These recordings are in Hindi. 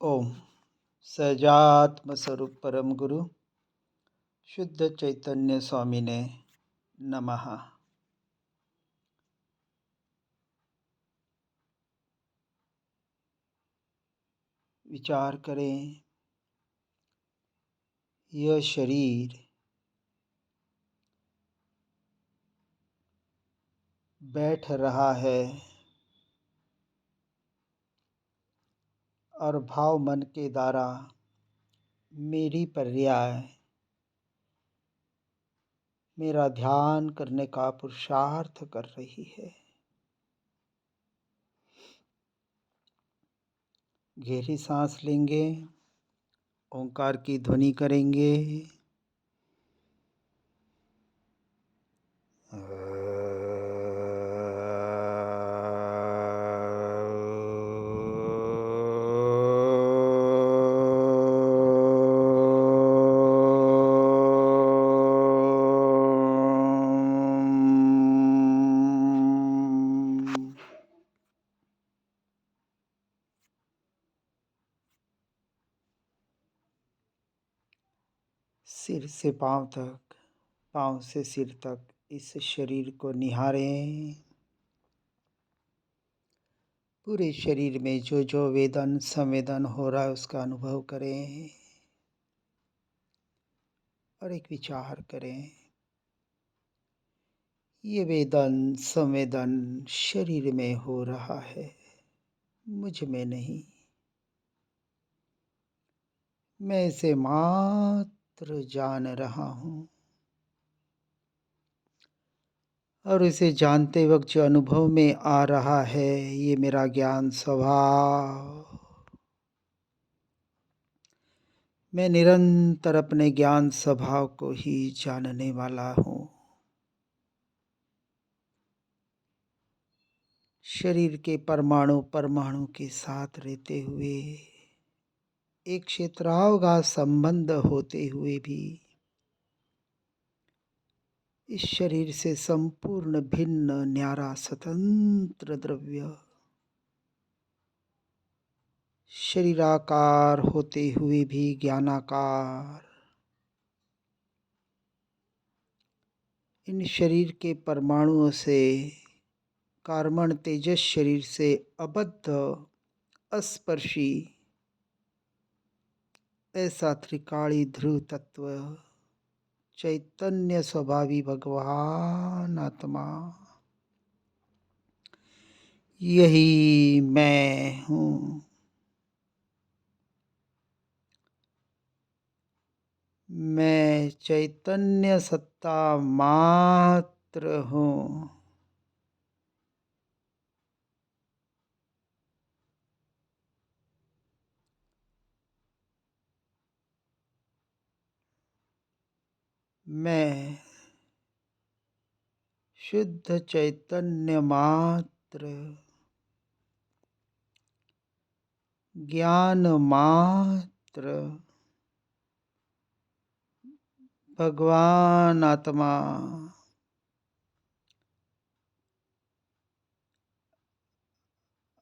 ओम सहजात्म स्वरूप परम गुरु शुद्ध चैतन्य स्वामी ने नमः। विचार करें, यह शरीर बैठ रहा है और भाव मन के द्वारा मेरी पर्याय मेरा ध्यान करने का पुरुषार्थ कर रही है। गहरी सांस लेंगे, ओंकार की ध्वनि करेंगे। सिर से पांव तक, पांव से सिर तक इस शरीर को निहारें। पूरे शरीर में जो जो वेदन संवेदन हो रहा है उसका अनुभव करें और एक विचार करें, ये वेदन संवेदन शरीर में हो रहा है, मुझ में नहीं। मैं इसे मात्र जान रहा हूँ और इसे जानते वक्त जो अनुभव में आ रहा है ये मेरा ज्ञान स्वभाव। मैं निरंतर अपने ज्ञान स्वभाव को ही जानने वाला हूँ। शरीर के परमाणु परमाणु के साथ रहते हुए, एक क्षेत्रावकाश संबंध होते हुए भी इस शरीर से संपूर्ण भिन्न न्यारा स्वतंत्र द्रव्य शरीराकार होते हुए भी ज्ञानाकार, इन शरीर के परमाणुओं से कार्बन तेजस शरीर से अबद्ध अस्पर्शी ऐसा त्रिकाली ध्रुव तत्व चैतन्य स्वभावी भगवान आत्मा, यही मैं हूँ। मैं चैतन्य सत्ता मात्र हूँ। मैं शुद्ध चैतन्य मात्र, ज्ञान मात्र, भगवान आत्मा,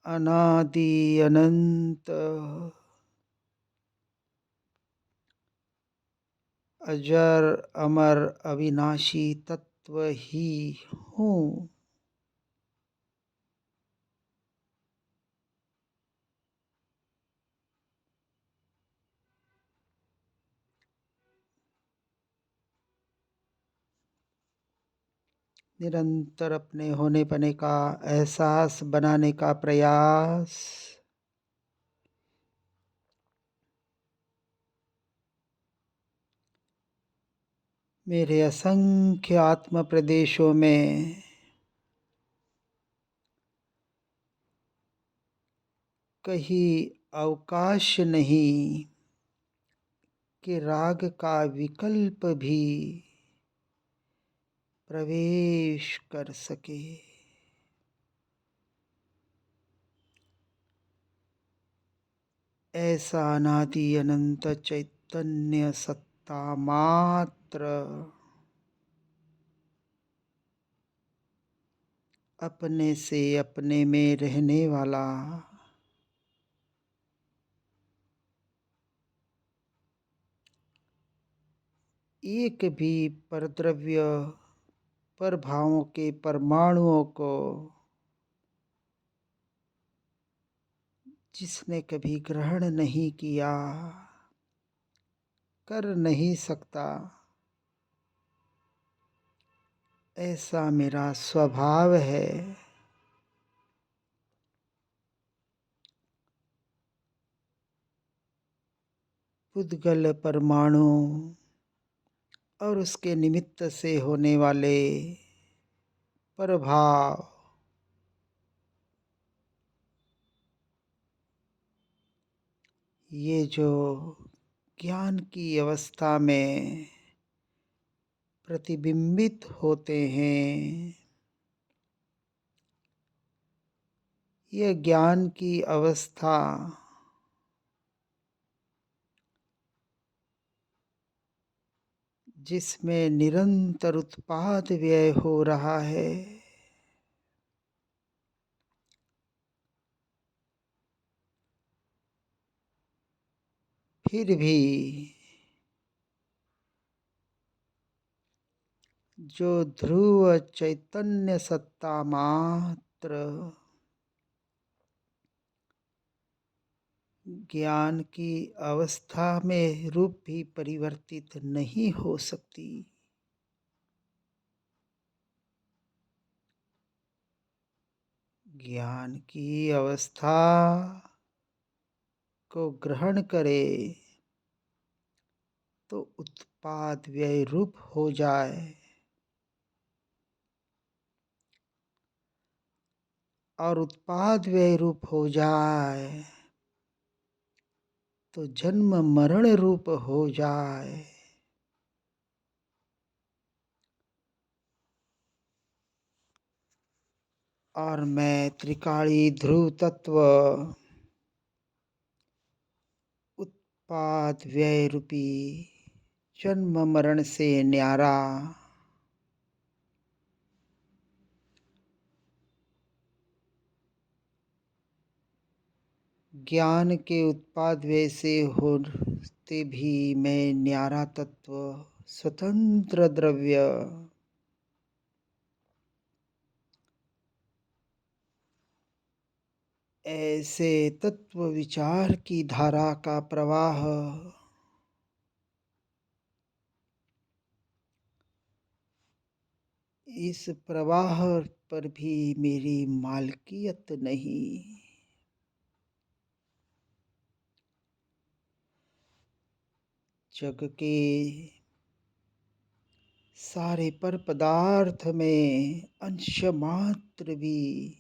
अनादि अनंत अजर अमर अविनाशी तत्व ही हूँ। निरंतर अपने होने पने का एहसास बनाने का प्रयास। मेरे असंख्य आत्म प्रदेशों में कहीं अवकाश नहीं कि राग का विकल्प भी प्रवेश कर सके। ऐसा अनादि अनंत चैतन्य सत्ता मात्र अपने से अपने में रहने वाला एक भी परद्रव्य परभावों के परमाणुओं को जिसने कभी ग्रहण नहीं किया, कर नहीं सकता, ऐसा मेरा स्वभाव है। पुद्गल परमाणु और उसके निमित्त से होने वाले प्रभाव, ये जो ज्ञान की अवस्था में प्रतिबिंबित होते हैं, यह ज्ञान की अवस्था जिसमें निरंतर उत्पाद व्यय हो रहा है, फिर भी जो ध्रुव चैतन्य सत्ता मात्र ज्ञान की अवस्था में रूप भी परिवर्तित नहीं हो सकती, ज्ञान की अवस्था को ग्रहण करे तो उत्पाद व्यय रूप हो जाए, और उत्पाद व्यय रूप हो जाए तो जन्म मरण रूप हो जाए। और मैं त्रिकाली ध्रुव तत्व उत्पाद व्यय रूपी जन्म मरण से न्यारा ज्ञान के उत्पाद व्यय से होते भी मैं न्यारा तत्व स्वतंत्र द्रव्य ऐसे तत्व विचार की धारा का प्रवाह इस प्रवाह पर भी मेरी मालकियत नहीं। जग के सारे पर पदार्थ में अंश मात्र भी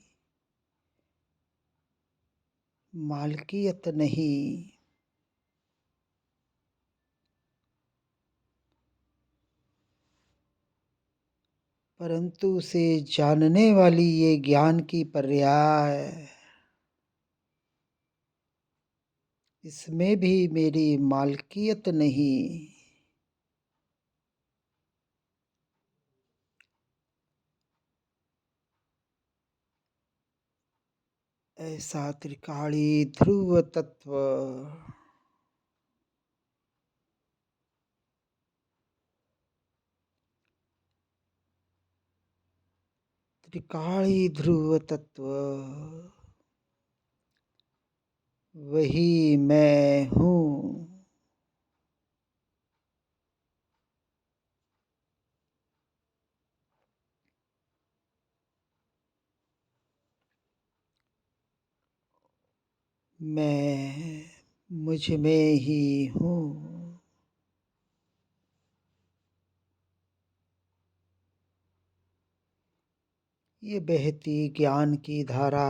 मालकियत नहीं, परंतु उसे जानने वाली ये ज्ञान की पर्याय, इसमें भी मेरी मालकियत नहीं। ऐसा त्रिकाली ध्रुव तत्व त्रिकाली ध्रुव तत्व वही मैं हूँ। मैं मुझ में ही हूँ। ये बहती ज्ञान की धारा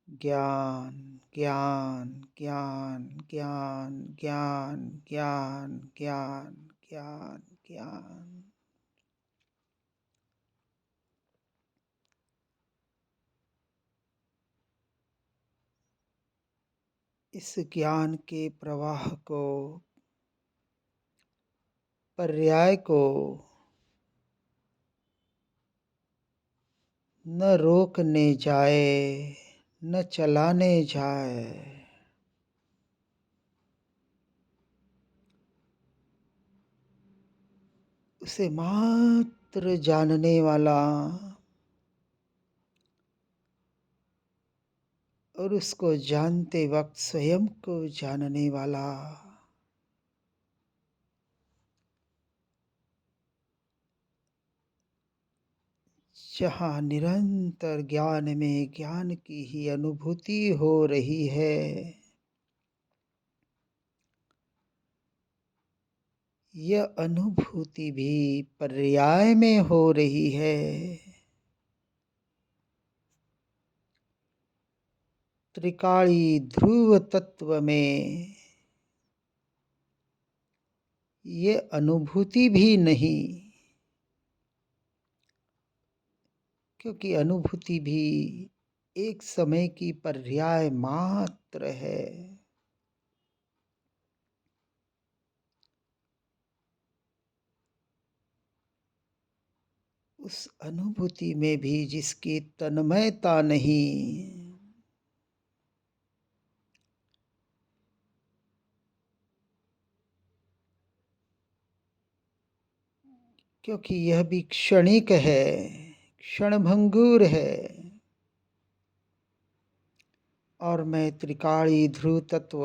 ज्ञान ज्ञान ज्ञान ज्ञान ज्ञान ज्ञान ज्ञान ज्ञान ज्ञान, इस ज्ञान के प्रवाह को, पर्याय को न रोकने जाए न चलाने जाए, उसे मात्र जानने वाला और उसको जानते वक्त स्वयं को जानने वाला, जहाँ निरंतर ज्ञान में ज्ञान की ही अनुभूति हो रही है, यह अनुभूति भी पर्याय में हो रही है। त्रिकाली ध्रुव तत्व में ये अनुभूति भी नहीं, क्योंकि अनुभूति भी एक समय की पर्याय मात्र है। उस अनुभूति में भी जिसकी तन्मयता नहीं, क्योंकि यह भी क्षणिक है, क्षणभंगुर है, और मैं त्रिकाली ध्रुव तत्व,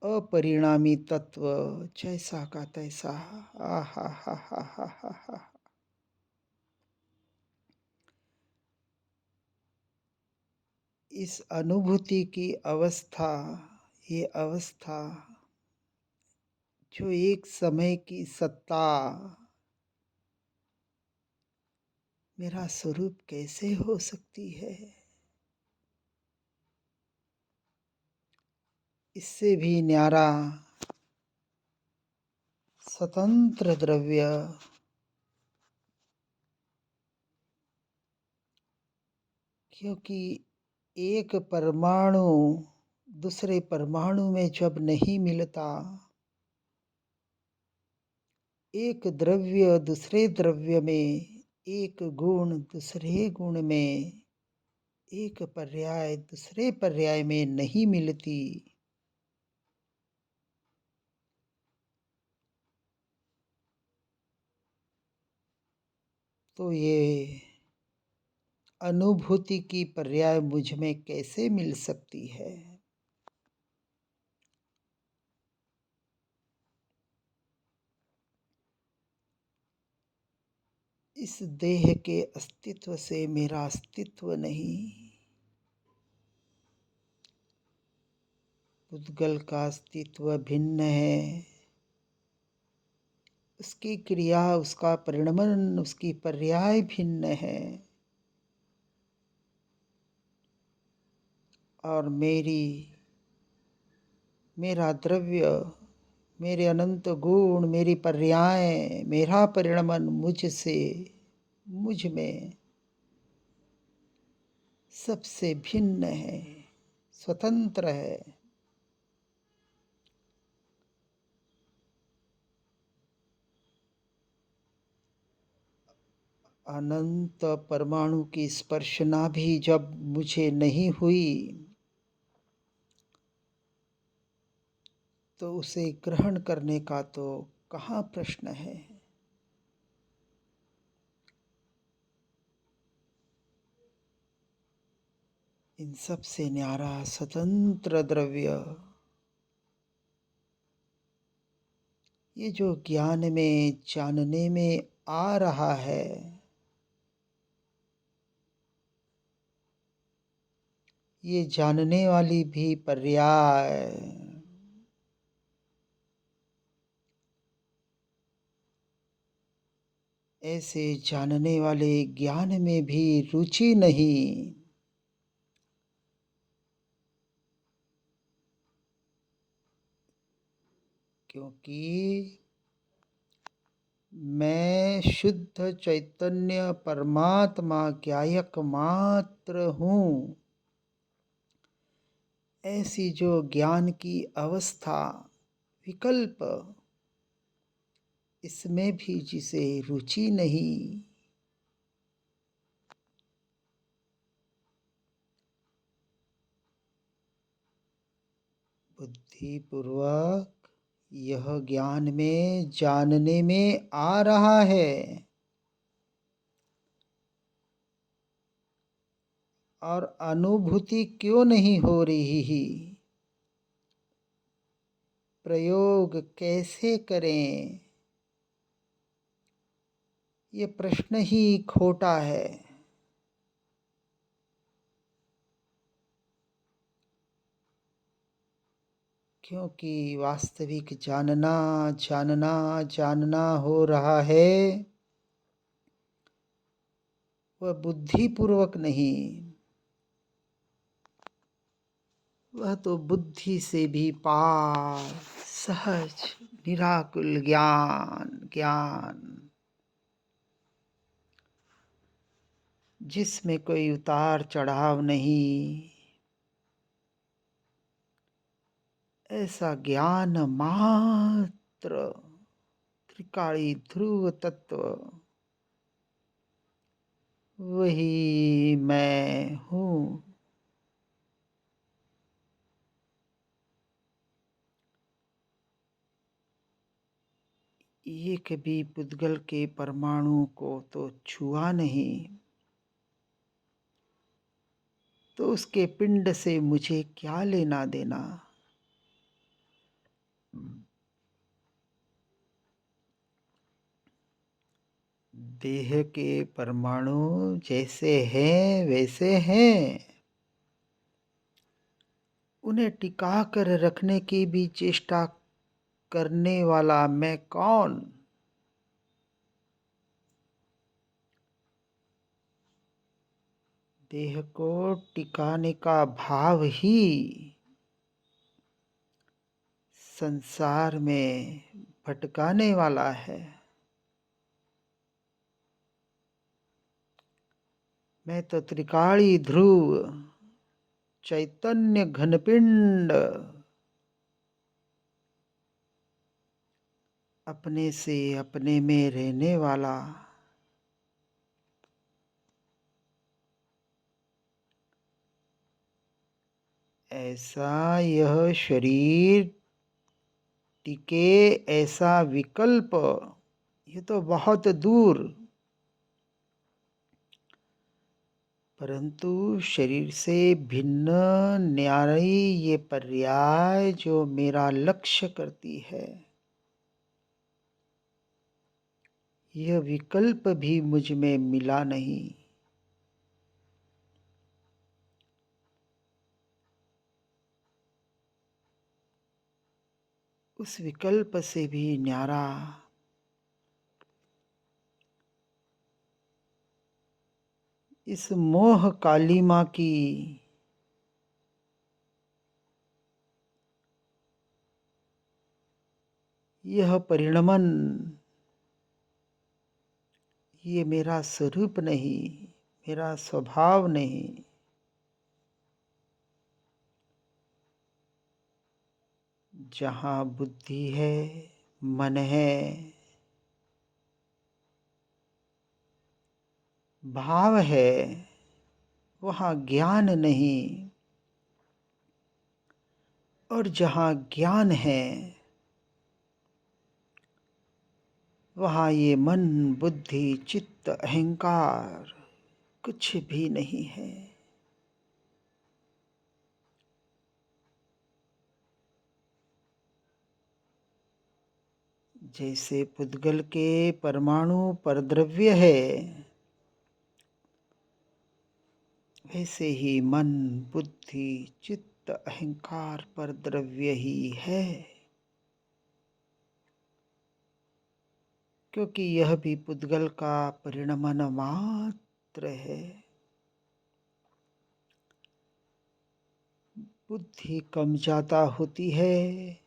अपरिणामी तत्व, जैसा का तैसा। आहा हा हा हा हा हा। इस अनुभूति की अवस्था, ये अवस्था जो एक समय की सत्ता, मेरा स्वरूप कैसे हो सकती है? इससे भी न्यारा स्वतंत्र द्रव्य, क्योंकि एक परमाणु दूसरे परमाणु में जब नहीं मिलता, एक द्रव्य दूसरे द्रव्य में, एक गुण दूसरे गुण में, एक पर्याय दूसरे पर्याय में नहीं मिलती, तो ये अनुभूति की पर्याय मुझ में कैसे मिल सकती है? इस देह के अस्तित्व से मेरा अस्तित्व नहीं। पुद्गल का अस्तित्व भिन्न है, उसकी क्रिया, उसका परिणमन, उसकी पर्याय भिन्न है, और मेरा द्रव्य, मेरे अनंत गुण, मेरी पर्याय, मेरा परिणमन मुझसे, मुझ में सबसे भिन्न है, स्वतंत्र है। अनंत परमाणु की स्पर्शना भी जब मुझे नहीं हुई, तो उसे ग्रहण करने का तो कहाँ प्रश्न है? इन सब से न्यारा स्वतंत्र द्रव्य, ये जो ज्ञान में जानने में आ रहा है, ये जानने वाली भी पर्याय, ऐसे जानने वाले ज्ञान में भी रुचि नहीं, क्योंकि मैं शुद्ध चैतन्य परमात्मा ज्ञायक मात्र हूँ। ऐसी जो ज्ञान की अवस्था, विकल्प, इसमें भी जिसे रुचि नहीं, बुद्धिपूर्वक यह ज्ञान में जानने में आ रहा है और अनुभूति क्यों नहीं हो रही? प्रयोग कैसे करें? ये प्रश्न ही खोटा है। क्योंकि वास्तविक जानना जानना जानना हो रहा है, वह बुद्धिपूर्वक नहीं, वह तो बुद्धि से भी पार सहज निराकुल ज्ञान ज्ञान, जिसमें कोई उतार चढ़ाव नहीं, ऐसा ज्ञान मात्र, त्रिकाली ध्रुव तत्व, वही मैं हूँ। ये कभी पुद्गल के परमाणु को तो छुआ नहीं, तो उसके पिंड से मुझे क्या लेना देना? देह के परमाणु जैसे हैं वैसे हैं, उन्हें टिका कर रखने की भी चेष्टा करने वाला मैं कौन? देह को टिकाने का भाव ही संसार में भटकाने वाला है। मैं तो त्रिकाली ध्रुव चैतन्य घनपिंड, अपने से अपने में रहने वाला, ऐसा यह शरीर टिके ऐसा विकल्प, ये तो बहुत दूर। परंतु शरीर से भिन्न न्यारी ये पर्याय जो मेरा लक्ष्य करती है, यह विकल्प भी मुझ में मिला नहीं। उस विकल्प से भी न्यारा इस मोह कालिमा की यह परिणमन, ये मेरा स्वरूप नहीं, मेरा स्वभाव नहीं। जहाँ बुद्धि है, मन है, भाव है, वहाँ ज्ञान नहीं। और जहाँ ज्ञान है, वहाँ ये मन बुद्धि चित्त अहंकार कुछ भी नहीं है। जैसे पुद्गल के परमाणु परद्रव्य है, वैसे ही मन बुद्धि चित्त अहंकार परद्रव्य ही है। क्योंकि यह भी पुद्गल का परिणमन मात्र है। बुद्धि कम जाता होती है,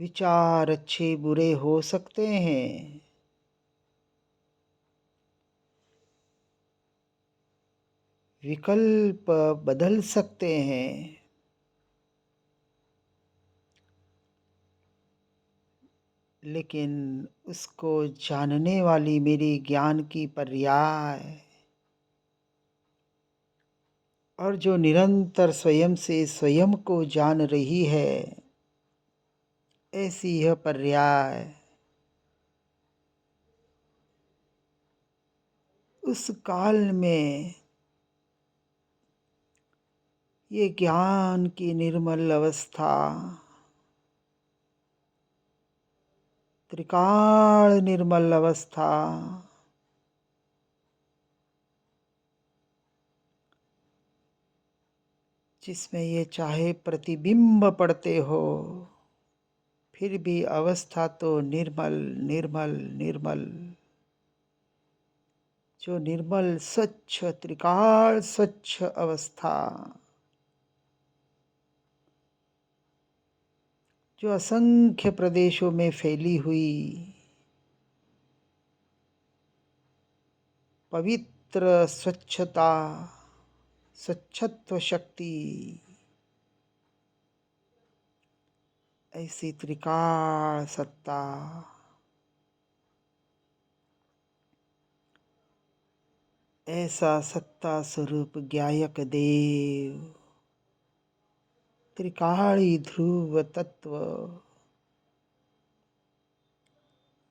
विचार अच्छे बुरे हो सकते हैं, विकल्प बदल सकते हैं, लेकिन उसको जानने वाली मेरी ज्ञान की पर्याय और जो निरंतर स्वयं से स्वयं को जान रही है, ऐसी यह पर्याय उस काल में ये ज्ञान की निर्मल अवस्था, त्रिकाल निर्मल अवस्था, जिसमें ये चाहे प्रतिबिंब पड़ते हो, फिर भी अवस्था तो निर्मल निर्मल निर्मल, जो निर्मल स्वच्छ त्रिकाल स्वच्छ अवस्था, जो असंख्य प्रदेशों में फैली हुई पवित्र स्वच्छता, स्वच्छत्व शक्ति, ऐसी त्रिकाल सत्ता, ऐसा सत्ता स्वरूप ज्ञायक देव, त्रिकाली ध्रुव तत्व,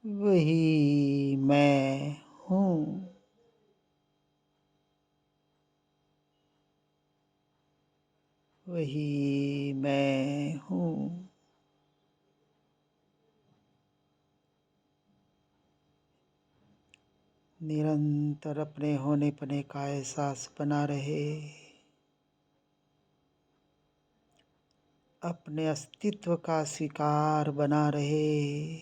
वही मैं हूँ। वही मैं हूँ। निरंतर अपने होने पने का एहसास बना रहे, अपने अस्तित्व का स्वीकार बना रहे,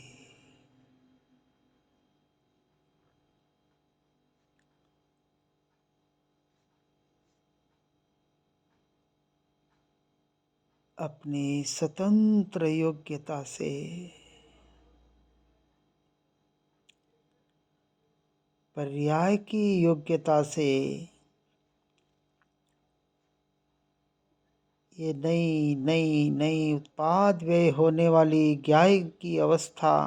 अपनी स्वतंत्र योग्यता से पर्याय की योग्यता से ये नई नई नई उत्पाद व्यय होने वाली ज्ञाय की अवस्था,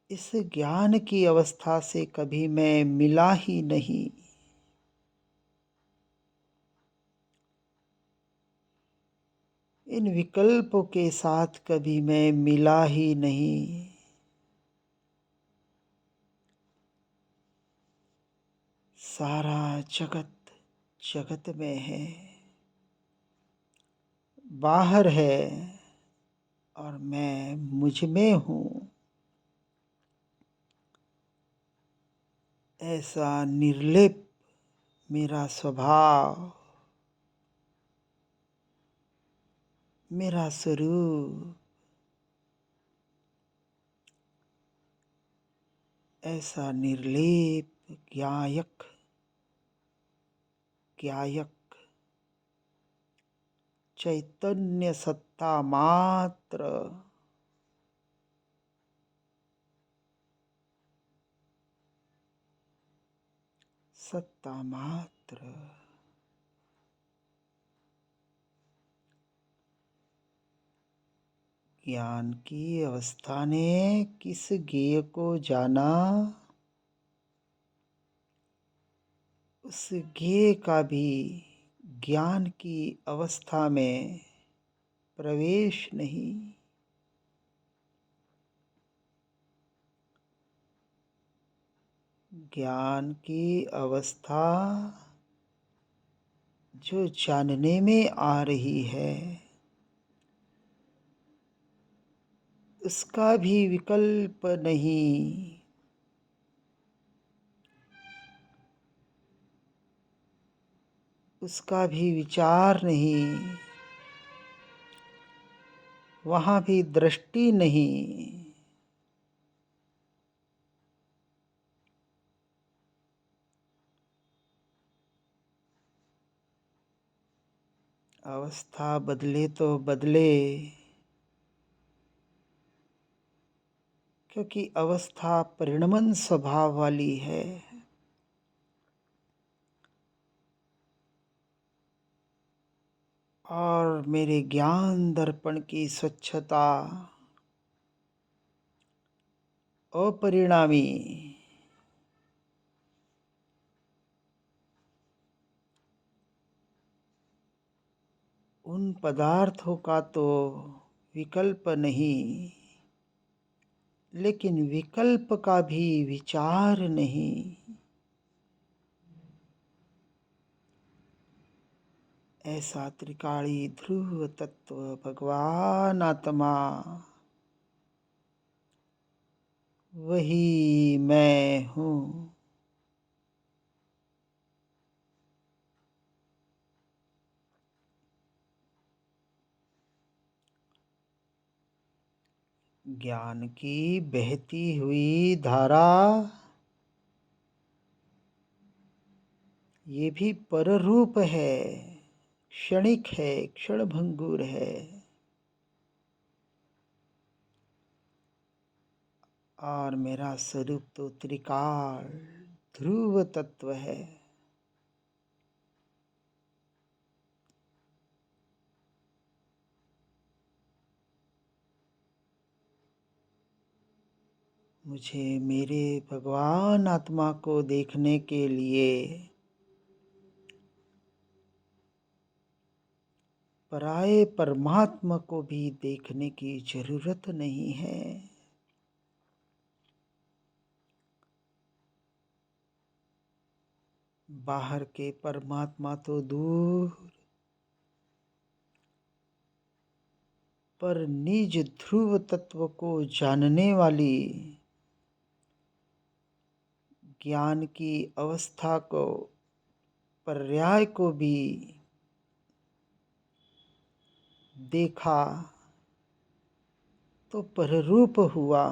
इस ज्ञान की अवस्था से कभी मैं मिला ही नहीं। इन विकल्पों के साथ कभी मैं मिला ही नहीं। सारा जगत जगत में है, बाहर है, और मैं मुझ में हूँ। ऐसा निर्लेप मेरा स्वभाव, मेरा स्वरूप, ऐसा निर्लेप ज्ञायक ज्ञायक चैतन्य सत्ता मात्र, सत्ता मात्र, ज्ञान की अवस्था ने किस ज्ञेय को जाना, उस ज्ञेय का भी ज्ञान की अवस्था में प्रवेश नहीं। ज्ञान की अवस्था जो जानने में आ रही है, उसका भी विकल्प नहीं। उसका भी विचार नहीं, वहाँ भी दृष्टि नहीं। अवस्था बदले तो बदले, क्योंकि अवस्था परिणमन स्वभाव वाली है। और मेरे ज्ञान दर्पण की स्वच्छता अपरिणामी, उन पदार्थों का तो विकल्प नहीं, लेकिन विकल्प का भी विचार नहीं। ऐसा त्रिकाली ध्रुव तत्व भगवान आत्मा, वही मैं हूँ। ज्ञान की बहती हुई धारा, ये भी पररूप है, क्षणिक है, क्षणभंगुर है। और मेरा स्वरूप तो त्रिकाल ध्रुव तत्व है। मुझे मेरे भगवान आत्मा को देखने के लिए पराये परमात्मा को भी देखने की जरूरत नहीं है। बाहर के परमात्मा तो दूर, पर निज ध्रुव तत्व को जानने वाली ज्ञान की अवस्था को, पर्याय को भी देखा तो पररूप हुआ।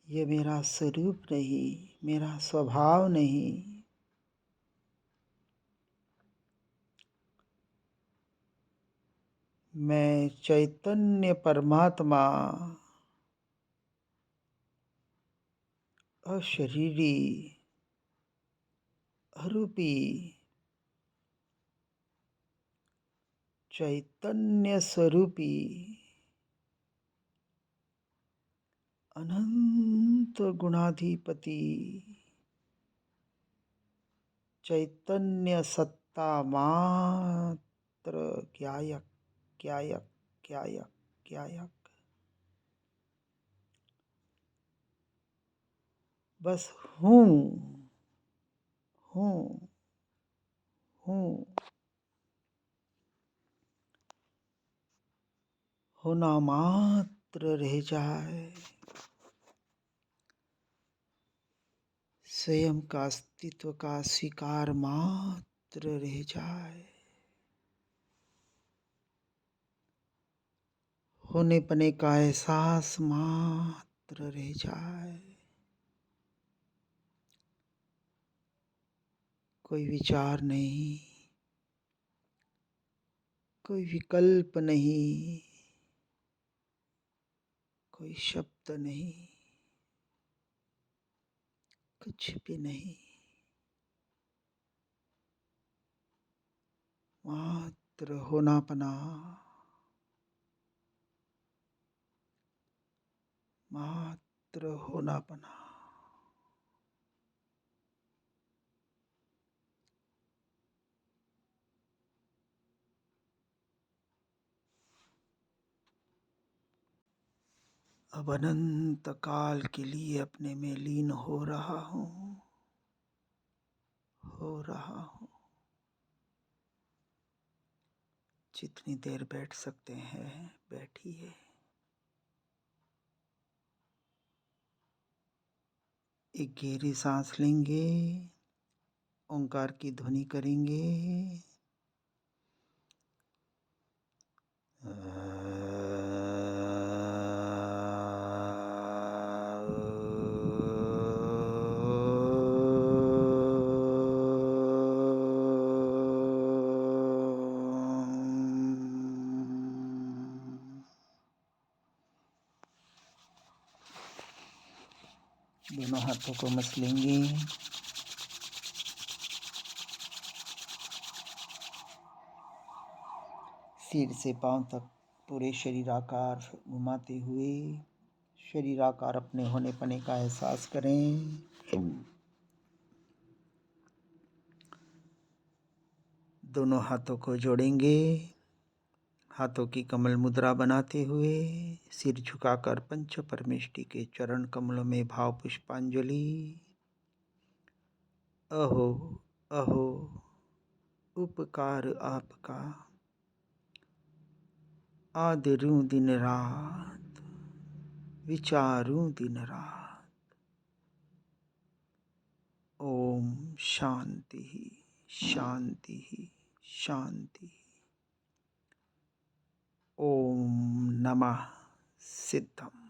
ये मेरा स्वरूप नहीं, मेरा स्वभाव नहीं। मैं चैतन्य परमात्मा, अशरीरी, अरूपी, चैतन्य स्वरूपी, अनंत गुणाधिपति, चैतन्य सत्ता मात्र, ज्ञायक ज्ञायक ज्ञायक ज्ञायक, बस हूँ हूँ हूँ। होना मात्र रह जाए, स्वयं का अस्तित्व का स्वीकार मात्र रह जाए, होने पने का एहसास मात्र रह जाए। कोई विचार नहीं, कोई विकल्प नहीं, कोई शब्द नहीं, कुछ भी नहीं, मात्र होनापना, मात्र होनापना। अब अनंत काल के लिए अपने में लीन हो रहा हूँ, हो रहा हूँ। जितनी देर बैठ सकते हैं बैठिए। एक गहरी सांस लेंगे, ओंकार की ध्वनि करेंगे। दोनों हाथों को मसलेंगे। सिर से पांव तक पूरे शरीर आकार घुमाते हुए शरीर आकार अपने होने पने का एहसास करें। दोनों हाथों को जोड़ेंगे। हाथों की कमल मुद्रा बनाते हुए सिर झुकाकर पंच परमेष्टि के चरण कमलों में भाव पुष्पांजलि। अहो अहो उपकार आपका, आदरूं दिन रात, विचारूं दिन रात। ओम शांति शांति शांति। ओम नमः सिद्धम।